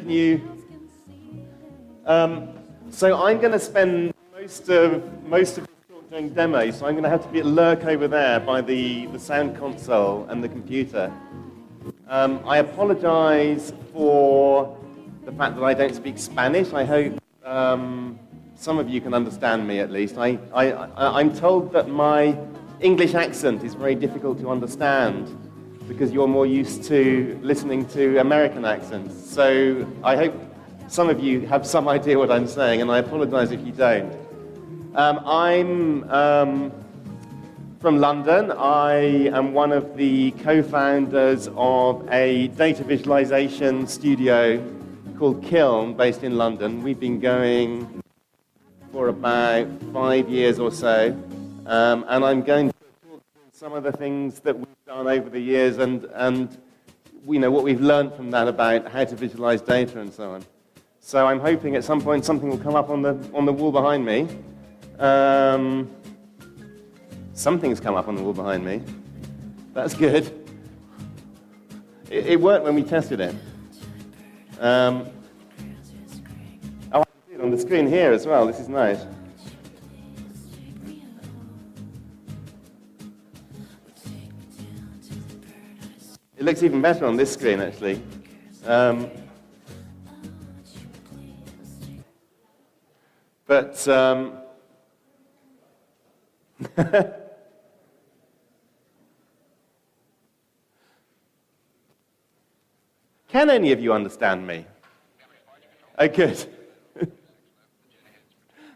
continue. So I'm going to spend most of this talk doing demos, so I'm going to have to lurk over there by the sound console and the computer. I apologize for the fact that I don't speak Spanish. I hope some of you can understand me at least. I'm told that my English accent is very difficult to understand because you're more used to listening to American accents. So I hope some of you have some idea what I'm saying, and I apologize if you don't. I'm from London. I am one of the co-founders of a data visualization studio called Kiln, based in London. We've been going for about 5 years or so, and I'm going to talk through some of the things that we've done over the years and what we've learned from that about how to visualize data and so on. So I'm hoping at some point something will come up on the wall behind me. Something's come up on the wall behind me. That's good. It worked when we tested it. Oh, I can see it on the screen here as well. This is nice. It looks even better on this screen, actually. Can any of you understand me? Oh, good.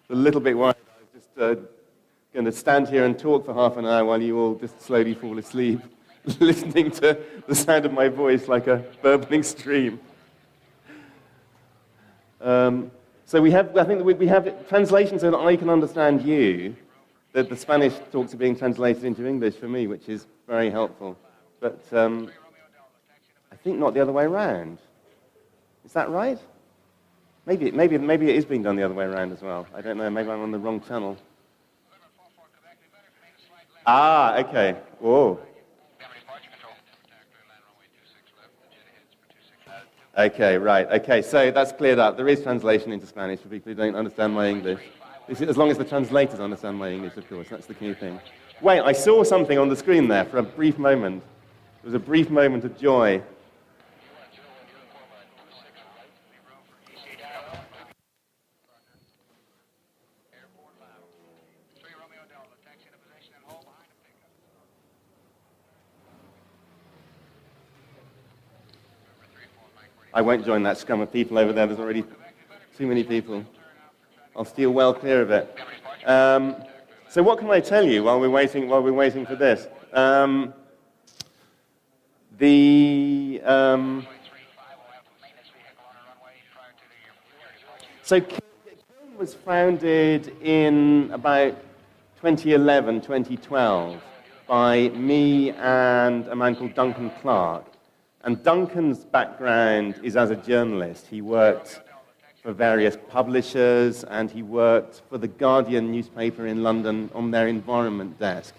A little bit worried. I was just going to stand here and talk for half an hour while you all just slowly fall asleep, listening to the sound of my voice like a burbling stream. So I think we have translation so that I can understand you. That the Spanish talks are being translated into English for me, which is very helpful. But I think not the other way around. Is that right? Maybe it is being done the other way around as well. I don't know. Maybe I'm on the wrong channel. Ah, okay. Whoa. Okay, right. Okay, so that's cleared up. There is translation into Spanish for people who don't understand my English. As long as the translators understand my English, of course. That's the key thing. Wait, I saw something on the screen there for a brief moment. It was a brief moment of joy. I won't join that scrum of people over there. There's already too many people. I'll steer well clear of it. So what can I tell you while we're waiting for this? So Kiln was founded in about 2011, 2012 by me and a man called Duncan Clark. And Duncan's background is as a journalist. He worked for various publishers, and he worked for the Guardian newspaper in London on their environment desk.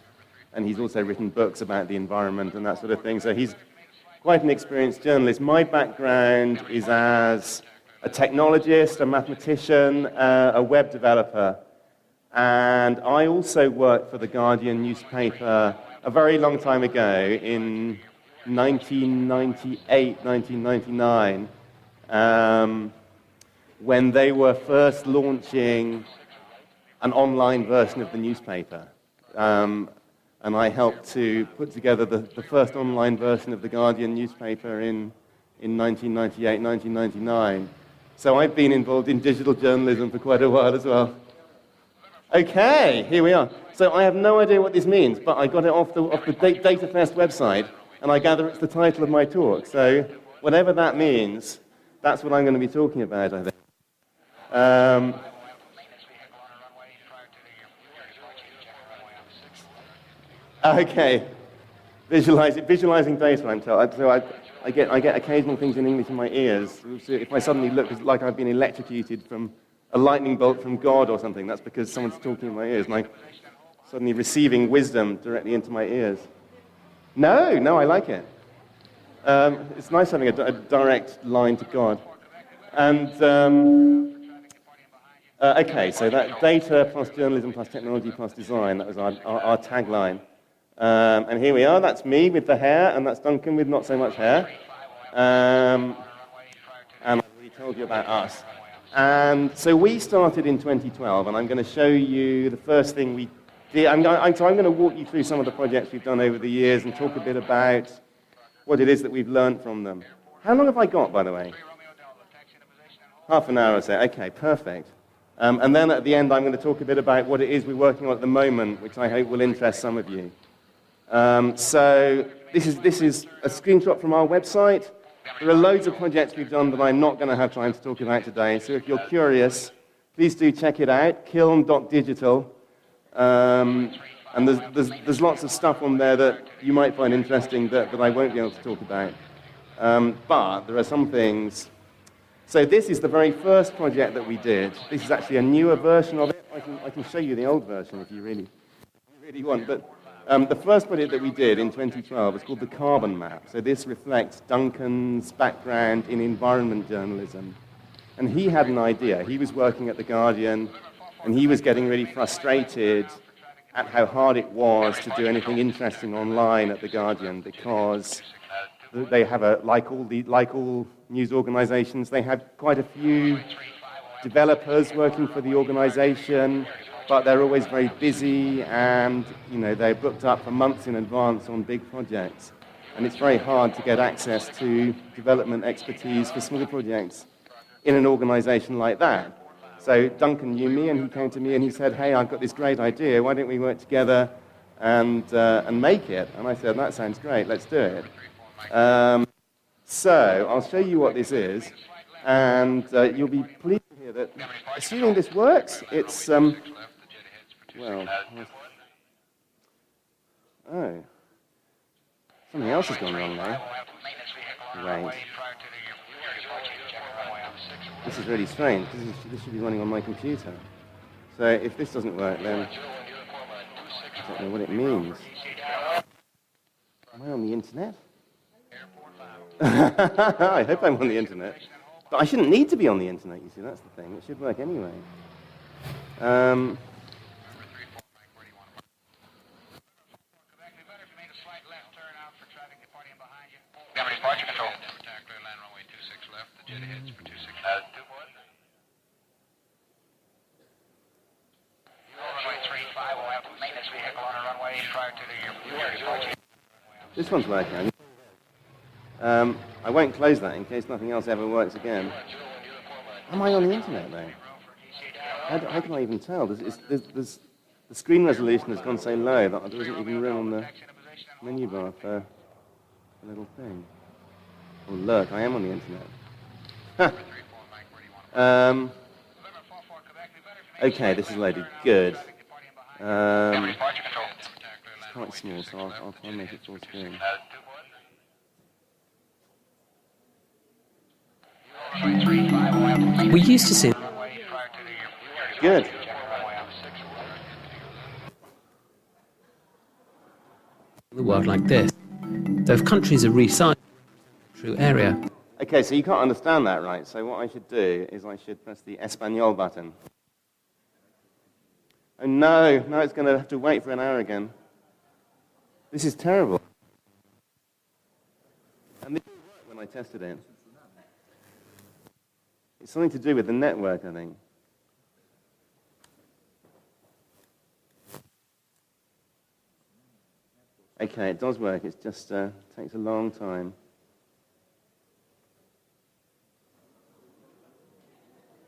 And he's also written books about the environment and that sort of thing. So he's quite an experienced journalist. My background is as a technologist, a mathematician, a web developer. And I also worked for the Guardian newspaper a very long time ago in 1998, 1999, when they were first launching an online version of the newspaper. And I helped to put together the first online version of the Guardian newspaper in 1998, 1999. So I've been involved in digital journalism for quite a while as well. Okay, here we are. So I have no idea what this means, but I got it off the DATAFEST website, and I gather it's the title of my talk. So whatever that means, that's what I'm going to be talking about, I think. Okay, visualizing data, I'm told. So I get occasional things in English in my ears. If I suddenly look like I've been electrocuted from a lightning bolt from God or something, that's because someone's talking in my ears, and I'm suddenly receiving wisdom directly into my ears. No, I like it. It's nice having a direct line to God. And, okay, so that data plus journalism plus technology plus design, that was our tagline. And here we are, that's me with the hair, and that's Duncan with not so much hair. And I've already told you about us. And so we started in 2012, and I'm going to show you the first thing we did. I'm going to walk you through some of the projects we've done over the years and talk a bit about what it is that we've learned from them. How long have I got, by the way? Half an hour or so. Okay, perfect. And then at the end, I'm going to talk a bit about what it is we're working on at the moment, which I hope will interest some of you. So this is a screenshot from our website. There are loads of projects we've done that I'm not going to have time to talk about today. So if you're curious, please do check it out, kiln.digital. And there's lots of stuff on there that you might find interesting that I won't be able to talk about. But there are some things. So this is the very first project that we did. This is actually a newer version of it. I can show you the old version if you really want. But the first project that we did in 2012 was called the Carbon Map. So this reflects Duncan's background in environment journalism. And he had an idea. He was working at The Guardian, and he was getting really frustrated at how hard it was to do anything interesting online at The Guardian, because they have like all news organizations, they had quite a few developers working for the organization, but they're always very busy, and they're booked up for months in advance on big projects. And it's very hard to get access to development expertise for small projects in an organization like that. So Duncan knew me, and he came to me and he said, hey, I've got this great idea, why don't we work together and make it? And I said, that sounds great, let's do it. So I'll show you what this is, and you'll be pleased to hear that, assuming this works, it's, well, oh, something else has gone wrong there. Right. This is really strange. This should be running on my computer. So if this doesn't work, then I don't know what it means. Am I on the internet? I hope I'm on the internet. But I shouldn't need to be on the internet, you see, that's the thing. It should work anyway. This one's working. I won't close that in case nothing else ever works again. Am I on the internet, though? How can I even tell? The screen resolution has gone so low that there isn't even room on the menu bar for a little thing. Oh, look, I am on the internet. Okay, this is loaded. Good. It's quite small, so I'll try and make it full screen. We used to see Good. the world like this. Though if countries are recycling true area. Okay, so you can't understand that, right? So what I should do is I should press the Espanol button. Oh no, now it's going to have to wait for an hour again. This is terrible. And this didn't work when I tested it. It's something to do with the network, I think. Okay, it does work. It just takes a long time.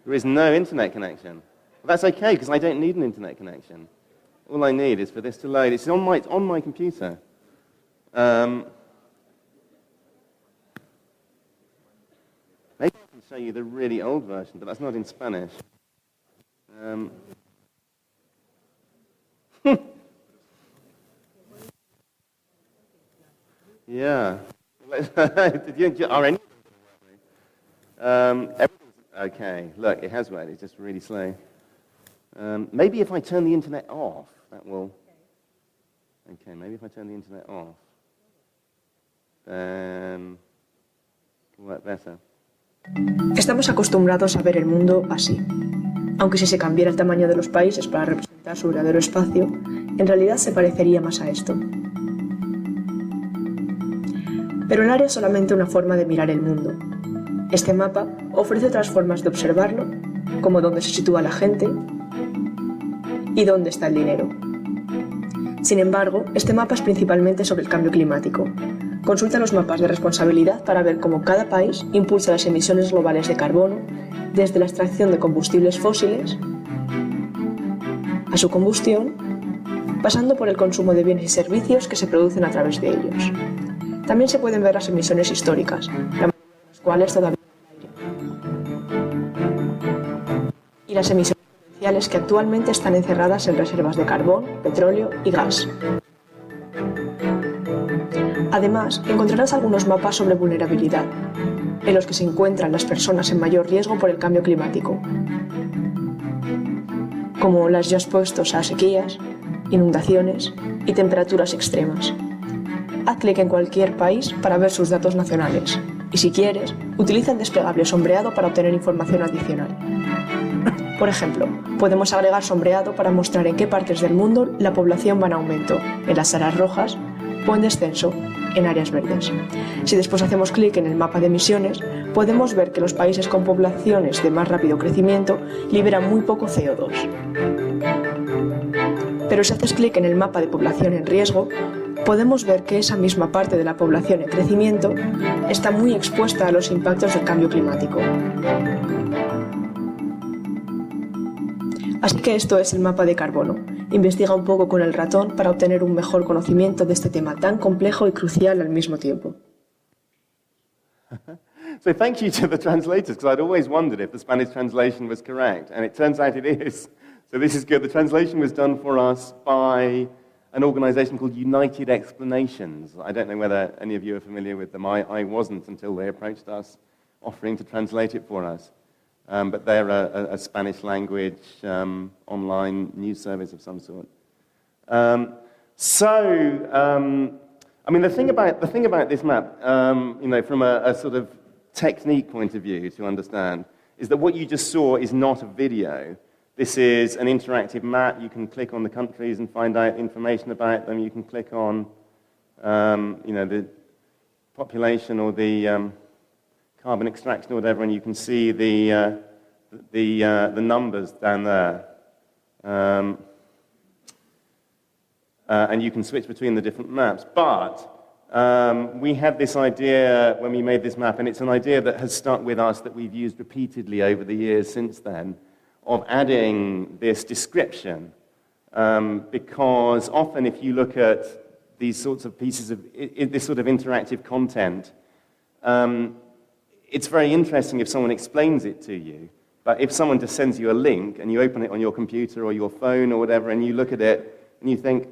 There is no internet connection. Well, that's okay, because I don't need an internet connection. All I need is for this to load. It's on my computer. Maybe I can show you the really old version, but that's not in Spanish. Yeah. Are any? Okay, look, it has worked. It's just really slow. Maybe if I turn the internet off, that will... Okay, maybe if I turn the internet off, then it'll work better. Estamos acostumbrados a ver el mundo así. Aunque si se cambiara el tamaño de los países para representar su verdadero espacio, en realidad se parecería más a esto. Pero el área es solamente una forma de mirar el mundo. Este mapa ofrece otras formas de observarlo, como dónde se sitúa la gente y dónde está el dinero. Sin embargo, este mapa es principalmente sobre el cambio climático. Consulta los mapas de responsabilidad para ver cómo cada país impulsa las emisiones globales de carbono desde la extracción de combustibles fósiles a su combustión, pasando por el consumo de bienes y servicios que se producen a través de ellos. También se pueden ver las emisiones históricas, la mayoría de las cuales todavía y las emisiones potenciales que actualmente están encerradas en reservas de carbón, petróleo y gas. Además, encontrarás algunos mapas sobre vulnerabilidad, en los que se encuentran las personas en mayor riesgo por el cambio climático, como las ya expuestos a sequías, inundaciones y temperaturas extremas. Haz clic en cualquier país para ver sus datos nacionales y, si quieres, utiliza el desplegable sombreado para obtener información adicional. Por ejemplo, podemos agregar sombreado para mostrar en qué partes del mundo la población va en aumento, en las áreas rojas, o en descenso, en áreas verdes. Si después hacemos clic en el mapa de emisiones, podemos ver que los países con poblaciones de más rápido crecimiento liberan muy poco CO2. Pero si haces clic en el mapa de población en riesgo, podemos ver que esa misma parte de la población en crecimiento está muy expuesta a los impactos del cambio climático. Así que esto es el mapa de carbono. Investiga un poco con el ratón para obtener un mejor conocimiento de este tema tan complejo y crucial al mismo tiempo. So thank you to the translators, because I'd always wondered if the Spanish translation was correct, and it turns out it is. So this is good. The translation was done for us by an organization called United Explanations. I don't know whether any of you are familiar with them. I wasn't until they approached us offering to translate it for us. But they're a Spanish language online news service of some sort. I mean, the thing about this map, from a sort of technique point of view to understand, is that what you just saw is not a video. This is an interactive map. You can click on the countries and find out information about them. You can click on, the population or the carbon extraction or whatever, and you can see the numbers down there. And you can switch between the different maps. But we had this idea when we made this map, and it's an idea that has stuck with us that we've used repeatedly over the years since then, of adding this description. Because often if you look at these sorts of pieces of, this sort of interactive content, it's very interesting if someone explains it to you. But if someone just sends you a link and you open it on your computer or your phone or whatever and you look at it and you think,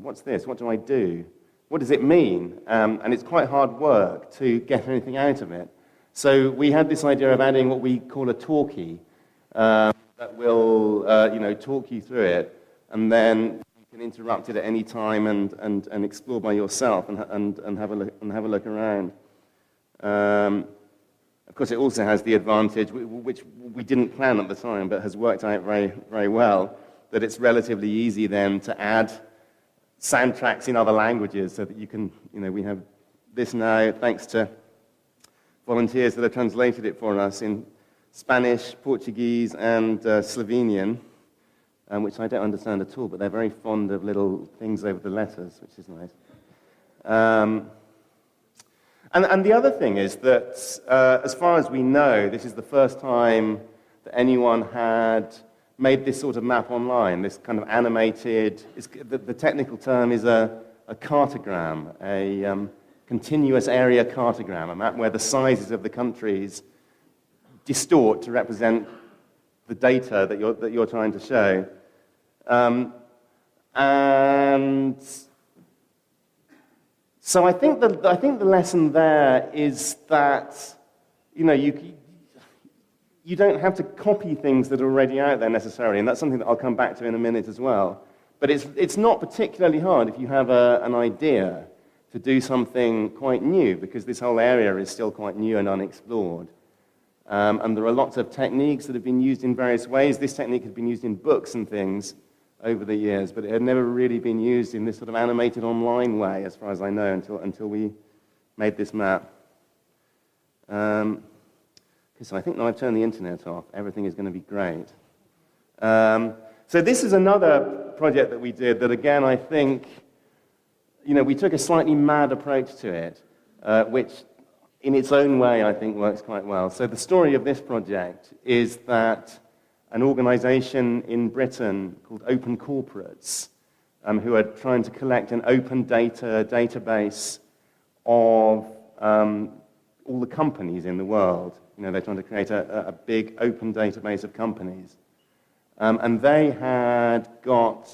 what's this? What do I do? What does it mean? And it's quite hard work to get anything out of it. So we had this idea of adding what we call a talkie that will talk you through it, and then you can interrupt it at any time and explore by yourself and have a look around. Of course, it also has the advantage, which we didn't plan at the time, but has worked out very, very well, that it's relatively easy then to add soundtracks in other languages so that you can, we have this now thanks to volunteers that have translated it for us in Spanish, Portuguese, and Slovenian, which I don't understand at all, but they're very fond of little things over the letters, which is nice. And the other thing is that, as far as we know, this is the first time that anyone had made this sort of map online, this kind of animated, the technical term is a cartogram, a continuous area cartogram, a map where the sizes of the countries distort to represent the data that you're trying to show. And so I think the lesson there is that, you don't have to copy things that are already out there necessarily, and that's something that I'll come back to in a minute as well. But it's not particularly hard if you have an idea to do something quite new, because this whole area is still quite new and unexplored. And there are lots of techniques that have been used in various ways. This technique had been used in books and things over the years, but it had never really been used in this sort of animated online way, as far as I know, until we made this map. So I think now I've turned the internet off, everything is going to be great. So this is another project that we did that, again, I think, we took a slightly mad approach to it, which in its own way, I think, works quite well. So the story of this project is that an organization in Britain called Open Corporates, who are trying to collect an open data database of all the companies in the world. They're trying to create a big open database of companies. And they had got,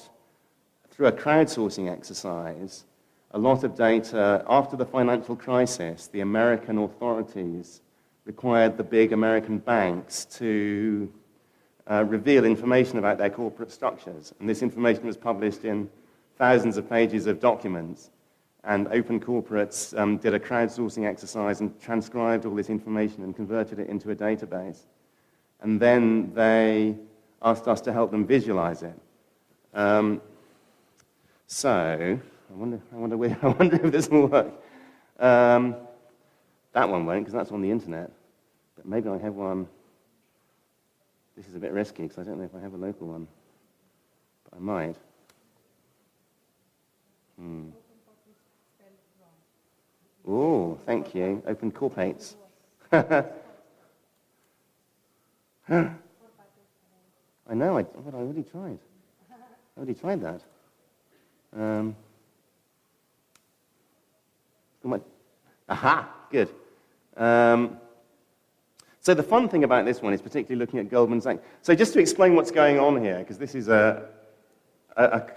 through a crowdsourcing exercise, a lot of data. After the financial crisis, the American authorities required the big American banks to reveal information about their corporate structures. And this information was published in thousands of pages of documents. And Open Corporates did a crowdsourcing exercise and transcribed all this information and converted it into a database. And then they asked us to help them visualize it. So I wonder if this will work. That one won't, because that's on the internet. But maybe I have one. This is a bit risky, because I don't know if I have a local one. But I might. Oh, thank you. Open Corporates. I know, I already tried. I already tried that. Aha, good. So the fun thing about this one is particularly looking at Goldman Sachs. So just to explain what's going on here, because this is a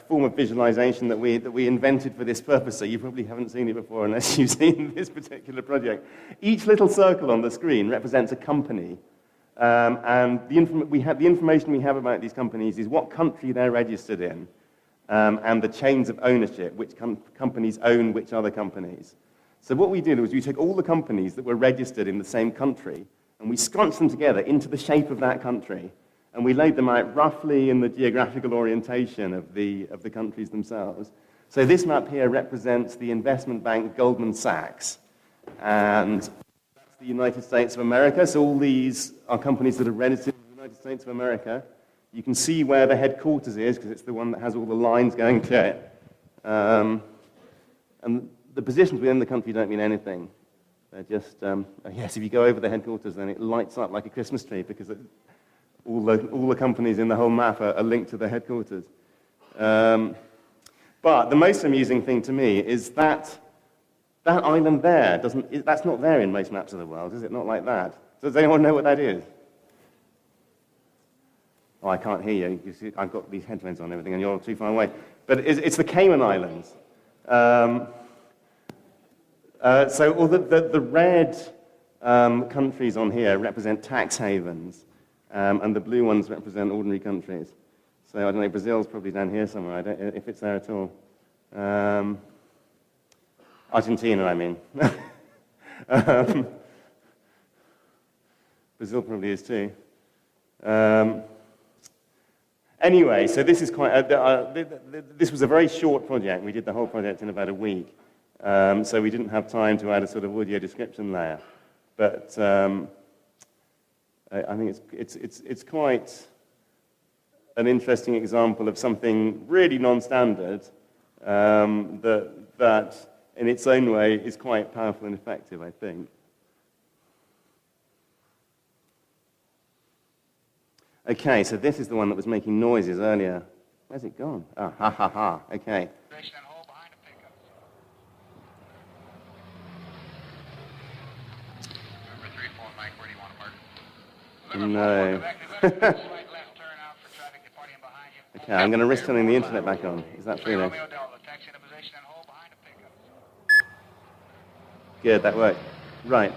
form of visualization that we invented for this purpose, so you probably haven't seen it before unless you've seen this particular project. Each little circle on the screen represents a company, and the information we have about these companies is what country they're registered in, and the chains of ownership, which companies own which other companies. So what we did was we took all the companies that were registered in the same country, and we scrunched them together into the shape of that country, and we laid them out roughly in the geographical orientation of the countries themselves. So this map here represents the investment bank Goldman Sachs, and that's the United States of America. So all these are companies that are registered in the United States of America. You can see where the headquarters is, because it's the one that has all the lines going to it. And the positions within the country don't mean anything. They're just, yes, if you go over the headquarters, then it lights up like a Christmas tree, because all the companies in the whole map are linked to the headquarters. But the most amusing thing to me is that island there, that's not there in most maps of the world, is it? Not like that. Does anyone know what that is? Oh, I can't hear you. You see, I've got these headphones on and everything, and you're too far away. But it's the Cayman Islands. So all the red countries on here represent tax havens, and the blue ones represent ordinary countries. So I don't know, Brazil's probably down here somewhere, I don't know if it's there at all. Argentina, I mean. Brazil probably is too. Anyway, so this is quite. This was a very short project. We did the whole project in about a week, so we didn't have time to add a sort of audio description layer. But I think it's quite an interesting example of something really non-standard that in its own way is quite powerful and effective, I think. Okay, so this is the one that was making noises earlier. Where's it gone? Ah, ha, ha, ha. Okay. No. Okay, I'm going to risk turning the internet back on. Is that true now? Good, that worked. Right.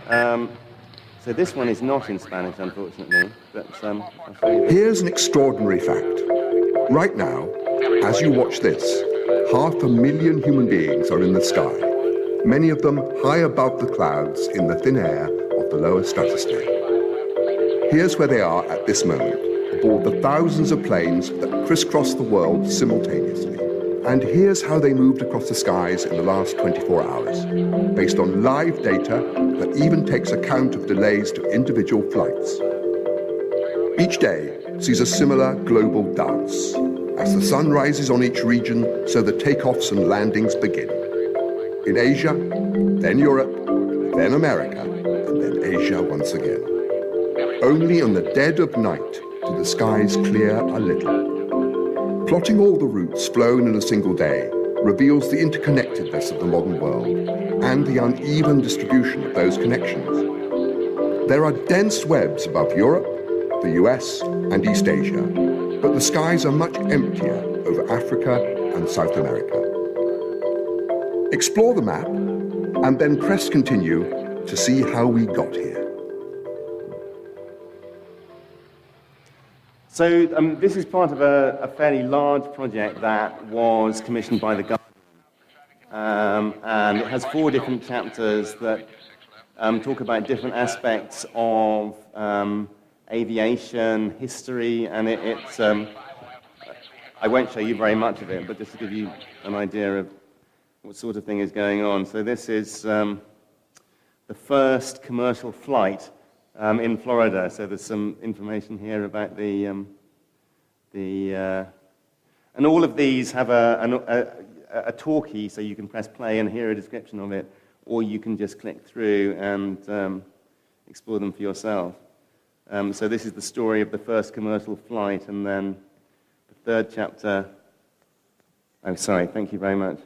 So this one is not in Spanish, unfortunately, but I'll show you. Here's an extraordinary fact. Right now, as you watch this, 500,000 human beings are in the sky, many of them high above the clouds in the thin air of the lower stratosphere. Here's where they are at this moment, aboard the thousands of planes that crisscross the world simultaneously. And here's how they moved across the skies in the last 24 hours, based on live data that even takes account of delays to individual flights. Each day sees a similar global dance, as the sun rises on each region, so the takeoffs and landings begin. In Asia, then Europe, then America, and then Asia once again. Only in the dead of night do the skies clear a little. Plotting all the routes flown in a single day reveals the interconnectedness of the modern world and the uneven distribution of those connections. There are dense webs above Europe, the US, and East Asia, but the skies are much emptier over Africa and South America. Explore the map, and then press continue to see how we got here. So this is part of a fairly large project that was commissioned by The Guardian. And it has 4 different chapters that talk about different aspects of aviation, history, and it's I won't show you very much of it, but just to give you an idea of what sort of thing is going on. So this is the first commercial flight in Florida. So there's some information here about and all of these have a talkie, so you can press play and hear a description of it, or you can just click through and explore them for yourself. So this is the story of the first commercial flight, and then the 3rd chapter. Oh, sorry, thank you very much.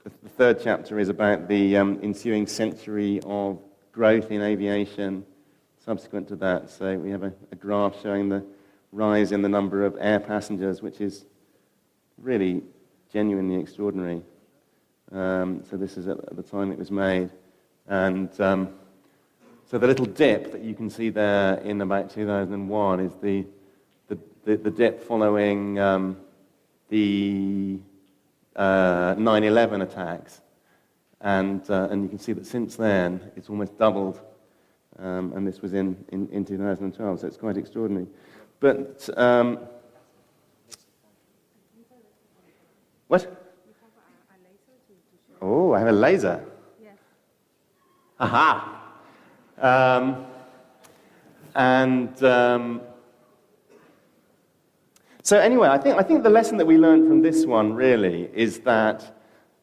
The 3rd chapter is about the ensuing century of growth in aviation subsequent to that. So we have a graph showing the rise in the number of air passengers, which is really genuinely extraordinary. So this is at the time it was made. And so the little dip that you can see there in about 2001 is the dip following the 9/11 attacks. And you can see that since then, it's almost doubled. And this was in 2012, so it's quite extraordinary. But, what? Oh, I have a laser. Yes. Aha! So anyway, I think the lesson that we learned from this one really is that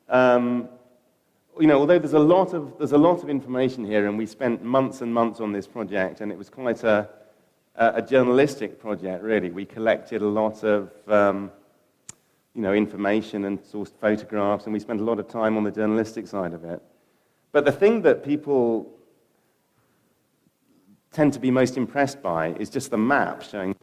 although there's a lot of information here, and we spent months and months on this project, and it was quite a journalistic project, really. We collected a lot of information and sourced photographs, and we spent a lot of time on the journalistic side of it. But the thing that people tend to be most impressed by is just the map showing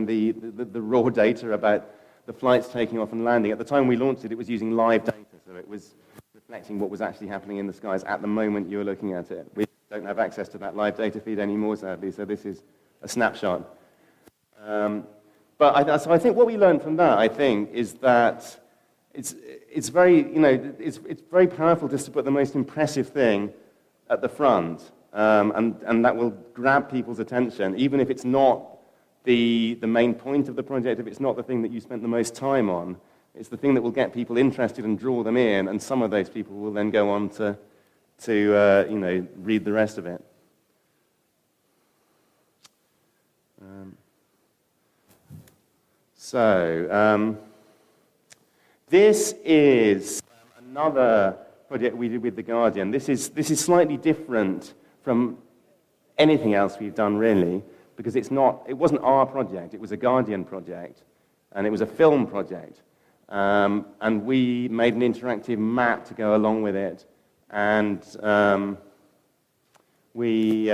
the raw data about the flights taking off and landing. At the time we launched it, it was using live data, so it was reflecting what was actually happening in the skies at the moment you were looking at it. We don't have access to that live data feed anymore, sadly, so this is a snapshot. So I think what we learned from that, I think, is that it's very powerful just to put the most impressive thing at the front, and that will grab people's attention, even if it's not the main point of the project, if it's not the thing that you spent the most time on. It's the thing that will get people interested and draw them in, and some of those people will then go on to read the rest of it. This is another project we did with The Guardian. This is slightly different from anything else we've done, really, because it wasn't our project, it was a Guardian project, and it was a film project. And we made an interactive map to go along with it, and we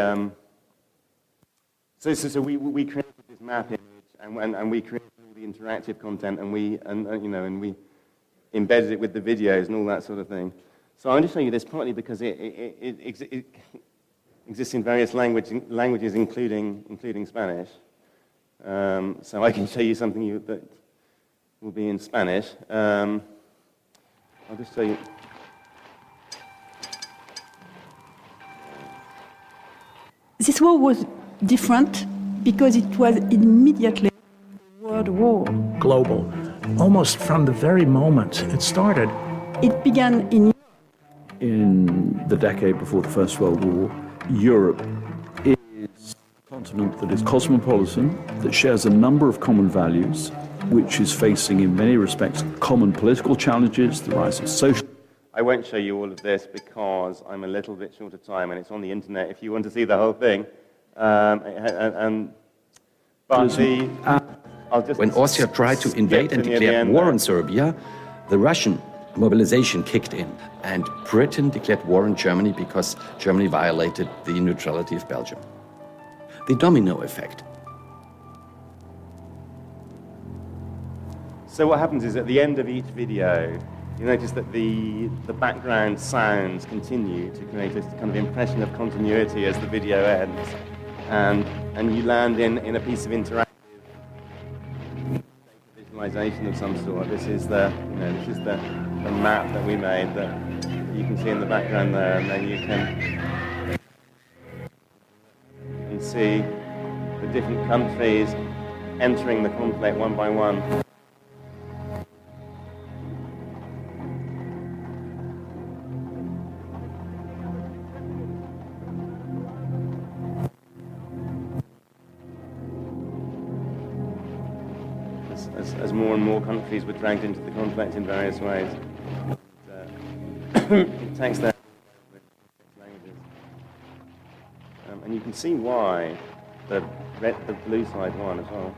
created this map image, and we created all the interactive content, and we embedded it with the videos and all that sort of thing. So I'm going to show you this partly because it exists in various languages, including Spanish. So I can show you something that will be in Spanish. I'll just show you. This war was different because it was immediately a world war. Global, almost from the very moment it started. It began in the decade before the First World War. Europe is a continent that is cosmopolitan, that shares a number of common values, which is facing in many respects common political challenges, the rise of social. I won't show you all of this because I'm a little bit short of time and it's on the internet if you want to see the whole thing. When Austria tried to invade and declared war on Serbia, the Russian mobilization kicked in, and Britain declared war on Germany because Germany violated the neutrality of Belgium. The domino effect. So what happens is at the end of each video, you notice that the background sounds continue to create this kind of impression of continuity as the video ends, and you land in a piece of interactive visualization of some sort. This is the map that we made that you can see in the background there, and then you can see the different countries entering the conflict one by one. As more and more countries were dragged into the conflict in various ways. It takes their languages. And you can see why the blue side won as well.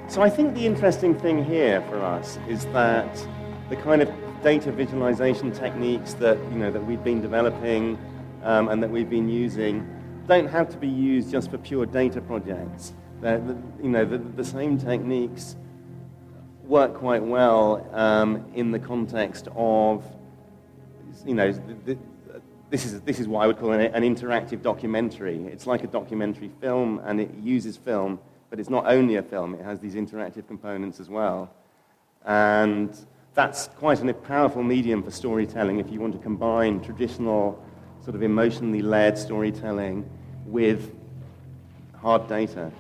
So I think the interesting thing here for us is that the kind of data visualization techniques that that we've been developing and that we've been using don't have to be used just for pure data projects. The same techniques work quite well in the context of this is what I would call an interactive documentary. It's like a documentary film, and it uses film. But it's not only a film, it has these interactive components as well. And that's quite a powerful medium for storytelling if you want to combine traditional sort of emotionally led storytelling with hard data.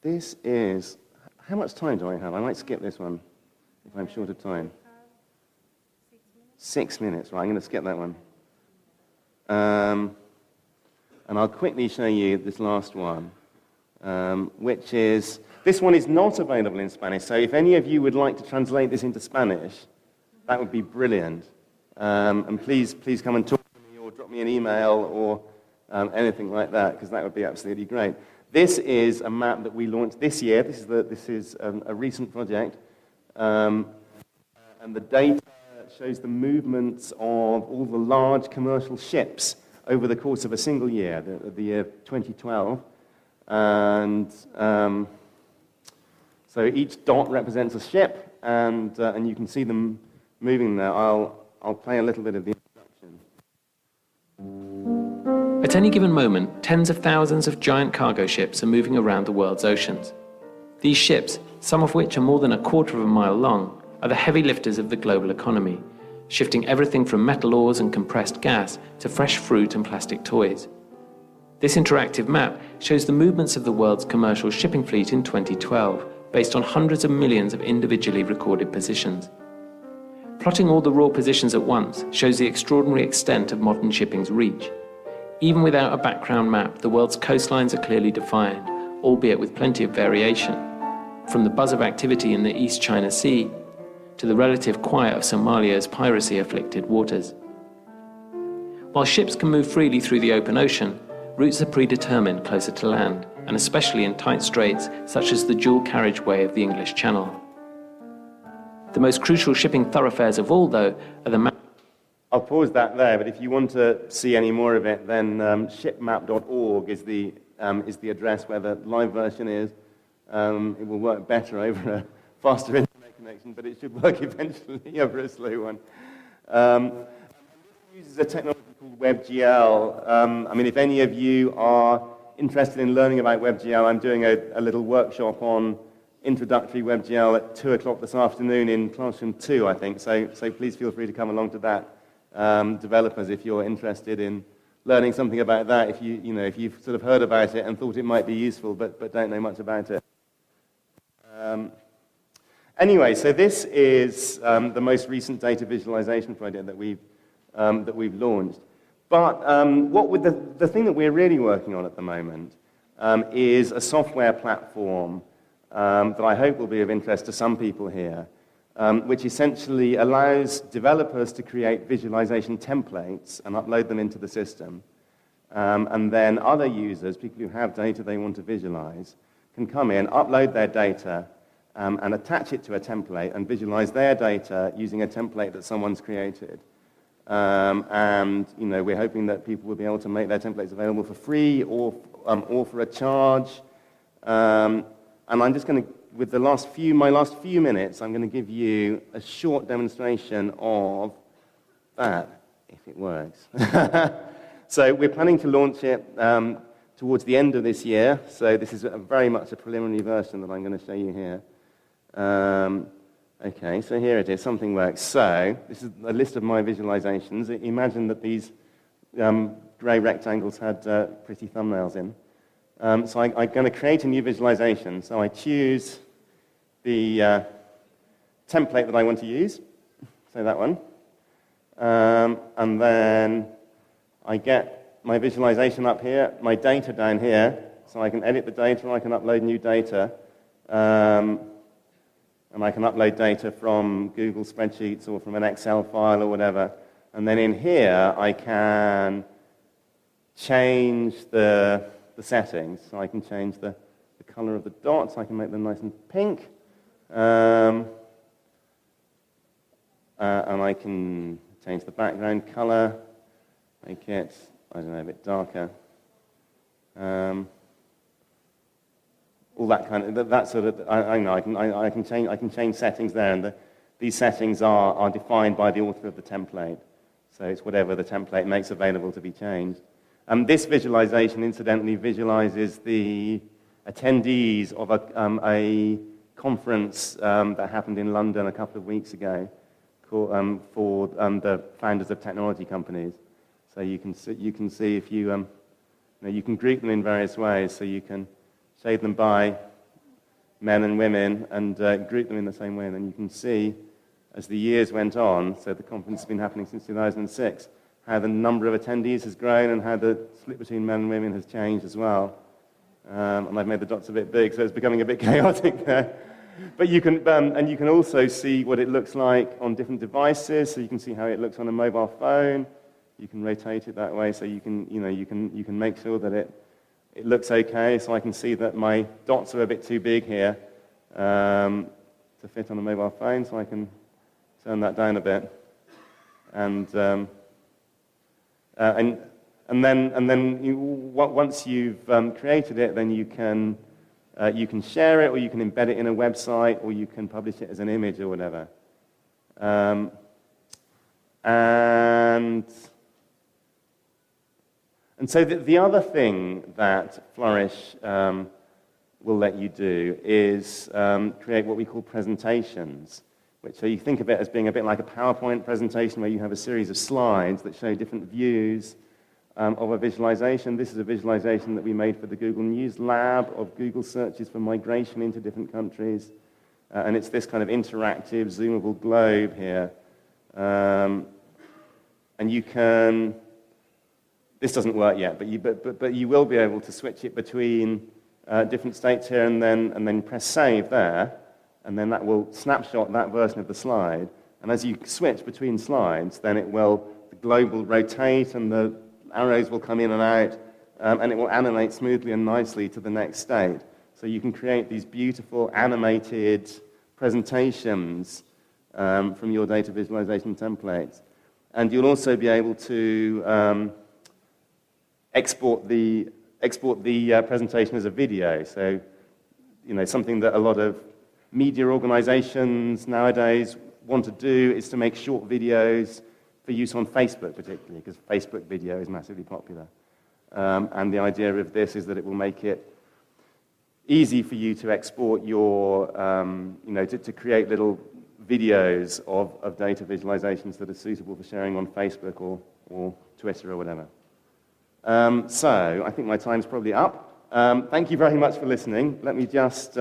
This is, how much time do I have? I might skip this one if I'm short of time. 6 minutes, right, I'm going to skip that one. And I'll quickly show you this last one, which is, this one is not available in Spanish, so if any of you would like to translate this into Spanish, that would be brilliant. And please come and talk to me or drop me an email or anything like that, because that would be absolutely great. This is a map that we launched this year. This is a recent project, and the data shows the movements of all the large commercial ships over the course of a single year, the year 2012. And so each dot represents a ship, and you can see them moving there. I'll play a little bit of the introduction. At any given moment, tens of thousands of giant cargo ships are moving around the world's oceans. These ships, some of which are more than a quarter of a mile long, are the heavy lifters of the global economy, shifting everything from metal ores and compressed gas to fresh fruit and plastic toys. This interactive map shows the movements of the world's commercial shipping fleet in 2012, based on hundreds of millions of individually recorded positions. Plotting all the raw positions at once shows the extraordinary extent of modern shipping's reach. Even without a background map, the world's coastlines are clearly defined, albeit with plenty of variation, from the buzz of activity in the East China Sea to the relative quiet of Somalia's piracy-afflicted waters. While ships can move freely through the open ocean, routes are predetermined closer to land, and especially in tight straits such as the dual carriageway of the English Channel. The most crucial shipping thoroughfares of all, though, are the I'll pause that there, but if you want to see any more of it, then shipmap.org is the address where the live version is. It will work better over a faster internet connection, but it should work eventually over a slow one. It uses a technology called WebGL. I mean, if any of you are interested in learning about WebGL, I'm doing a little workshop on introductory WebGL at 2 o'clock this afternoon in Classroom 2, I think. So please feel free to come along to that. Developers, if you're interested in learning something about that, if you've sort of heard about it and thought it might be useful, but don't know much about it. Anyway, so this is the most recent data visualization project that we've launched. But the thing that we're really working on at the moment is a software platform that I hope will be of interest to some people here, which essentially allows developers to create visualization templates and upload them into the system. And then other users, people who have data they want to visualize, can come in, upload their data, and attach it to a template and visualize their data using a template that someone's created. And we're hoping that people will be able to make their templates available for free or for a charge. And I'm just going to, with my last few minutes, I'm going to give you a short demonstration of that, if it works. So we're planning to launch it towards the end of this year. So this is very much a preliminary version that I'm going to show you here. Okay, so here it is, something works. So this is a list of my visualizations. Imagine that these gray rectangles had pretty thumbnails in. So I'm going to create a new visualization. So I choose the template that I want to use, so that one. And then I get my visualization up here, my data down here, so I can edit the data, I can upload new data. And I can upload data from Google spreadsheets or from an Excel file or whatever. And then in here, I can change the settings. So I can change the color of the dots. I can make them nice and pink. And I can change the background color, make it, I don't know, a bit darker. All that kind of, that sort of, I know, I can change settings there, and these settings are defined by the author of the template. So it's whatever the template makes available to be changed. This visualization, incidentally, visualizes the attendees of a conference that happened in London a couple of weeks ago for the founders of technology companies. So you can see if you can group them in various ways. So you can shade them by men and women and group them in the same way. And then you can see, as the years went on, so the conference has been happening since 2006, how the number of attendees has grown and how the split between men and women has changed as well. And I've made the dots a bit big, so it's becoming a bit chaotic there. But you can, and you can also see what it looks like on different devices. So you can see how it looks on a mobile phone. You can rotate it that way, so you can make sure that it looks okay. So I can see that my dots are a bit too big here to fit on a mobile phone, so I can turn that down a bit. And then once you've created it, then you can share it, or you can embed it in a website, or you can publish it as an image or whatever. And so the other thing that Flourish will let you do is create what we call presentations, which, so you think of it as being a bit like a PowerPoint presentation where you have a series of slides that show different views of a visualization. This is a visualization that we made for the Google News Lab of Google searches for migration into different countries. And it's this kind of interactive, zoomable globe here. And you can, this doesn't work yet, but you will be able to switch it between different states here and then press save there. And then that will snapshot that version of the slide. And as you switch between slides, then the globe will rotate and the arrows will come in and out, and it will animate smoothly and nicely to the next state. So you can create these beautiful animated presentations from your data visualization templates. And you'll also be able to export the presentation as a video. So, something that a lot of media organizations nowadays want to do is to make short videos for use on Facebook particularly, because Facebook video is massively popular. And the idea of this is that it will make it easy for you to export your, to create little videos of data visualizations that are suitable for sharing on Facebook or Twitter or whatever. So I think my time's probably up. Thank you very much for listening. Let me just